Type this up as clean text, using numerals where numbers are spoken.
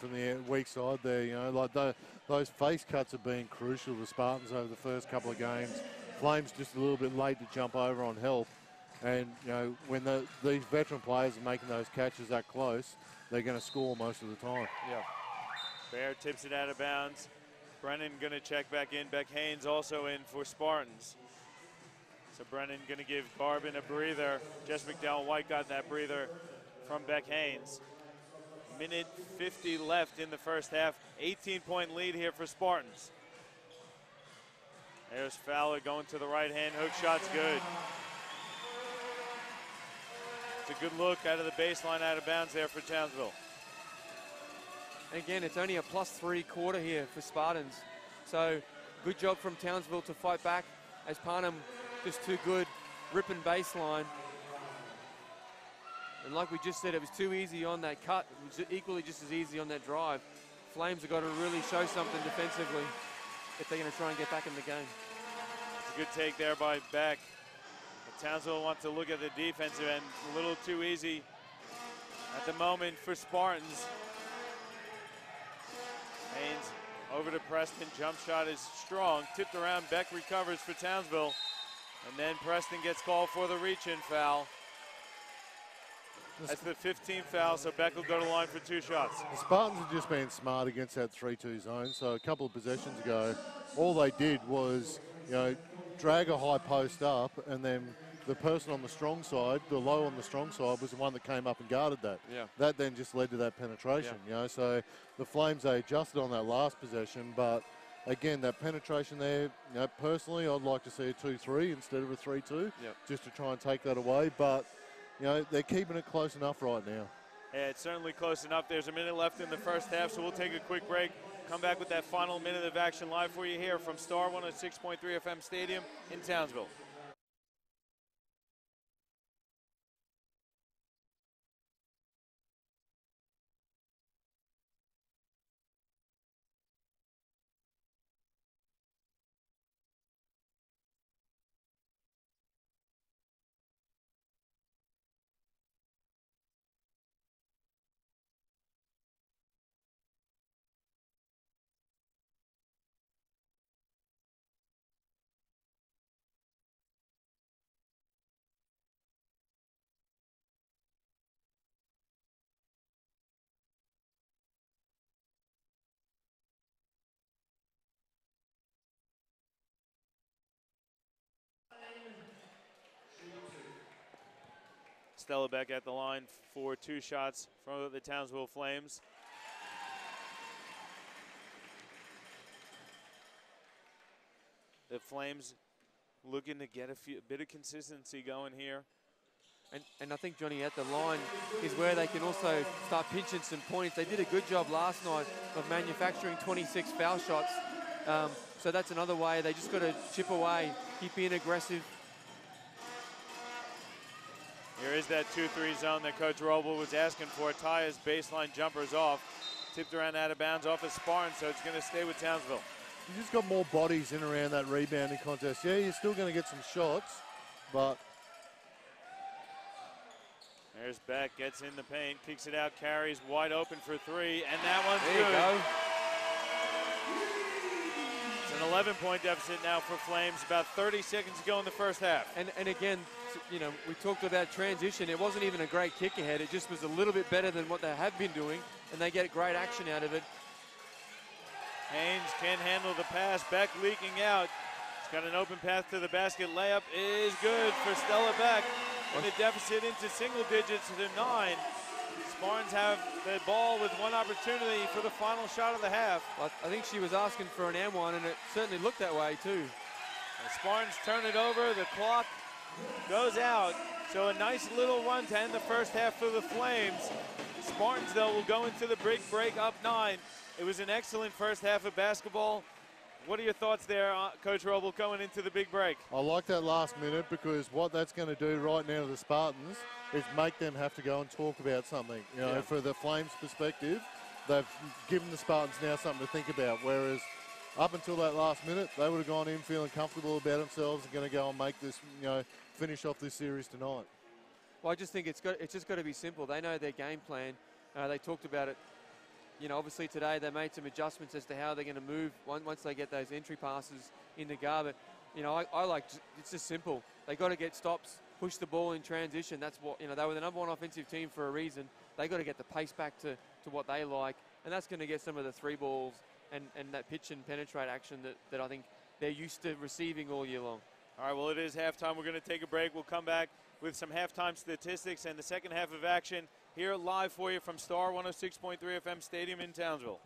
from the weak side there. You know, like those face cuts have been crucial to Spartans over the first couple of games. Flames just a little bit late to jump over on help. And, you know, when these veteran players are making those catches that close, they're going to score most of the time. Yeah. Bear tips it out of bounds. Brennan going to check back in. Beck Haynes also in for Spartans. So Brennan going to give Garvin a breather. Jess McDowell-White got that breather from Beck Haynes. Minute 50 left in the first half. 18-point lead here for Spartans. There's Fowler going to the right hand. Hook shot's good. It's a good look out of the baseline, out of bounds there for Townsville. Again, it's only a +3 quarter here for Spartans. So good job from Townsville to fight back, as Parnham just too good, ripping baseline. And like we just said, it was too easy on that cut. It was equally just as easy on that drive. Flames have got to really show something defensively if they're going to try and get back in the game. It's a good take there by Beck. But Townsville wants to look at the defensive end. A little too easy at the moment for Spartans. Haynes over to Preston. Jump shot is strong. Tipped around. Beck recovers for Townsville. And then Preston gets called for the reach-in foul. That's the 15th foul, so Beck will go to the line for 2 shots. The Spartans have just been smart against that 3-2 zone. So a couple of possessions ago, all they did was, you know, drag a high post up, and then the person on the strong side, the low on the strong side, was the one that came up and guarded that. Yeah. That then just led to that penetration, you know. So the Flames, they adjusted on that last possession, but again, that penetration there, you know, personally, I'd like to see a 2-3 instead of a 3-2, just to try and take that away. But, you know, they're keeping it close enough right now. Yeah, it's certainly close enough. There's a minute left in the first half, so we'll take a quick break. Come back with that final minute of action live for you here from Star 106.3 FM Stadium in Townsville. Stella Beck at the line for 2 shots from the Townsville Flames. The Flames looking to get a bit of consistency going here. And I think, Johnny, at the line is where they can also start pinching some points. They did a good job last night of manufacturing 26 foul shots. So that's another way. They just got to chip away, keep being aggressive. Here is that 2-3 zone that Coach Roble was asking for. Taya's baseline jumper's off. Tipped around out of bounds off of Spartans, so it's going to stay with Townsville. You just got more bodies in around that rebounding contest. Yeah, you're still going to get some shots, but... There's Beck, gets in the paint, kicks it out, carries wide open for 3, and that one's good. There you go. It's an 11-point deficit now for Flames, about 30 seconds to go in the first half. And again, you know, we talked about transition. It wasn't even a great kick ahead. It just was a little bit better than what they have been doing, and they get great action out of it. Haynes can't handle the pass. Beck leaking out. He's got an open path to the basket. Layup is good for Stella Beck. And the deficit into single digits to 9. Spartans have the ball with 1 opportunity for the final shot of the half. I think she was asking for an and one, and it certainly looked that way too. The Spartans turn it over. The clock goes out. So a nice little run to end the first half for the Flames. Spartans, though, will go into the big break up 9. It was an excellent first half of basketball. What are your thoughts there, Coach Roble, going into the big break? I like that last minute, because what that's going to do right now to the Spartans is make them have to go and talk about something. You know, for the Flames' perspective, they've given the Spartans now something to think about, whereas up until that last minute, they would have gone in feeling comfortable about themselves and going to go and make this, you know, finish off this series tonight. Well, I just think it's just got to be simple. They know their game plan. They talked about it you know, obviously today they made some adjustments as to how they're going to move once they get those entry passes into Gar. But, you know, I like, it's just simple. They got to get stops, push the ball in transition. That's what, you know, they were the #1 offensive team for a reason. They got to get the pace back to what they like, and that's going to get some of the 3 balls and that pitch and penetrate action that I think they're used to receiving all year long. All right, well, it is halftime. We're going to take a break. We'll come back with some halftime statistics and the second half of action here live for you from Star 106.3 FM Stadium in Townsville.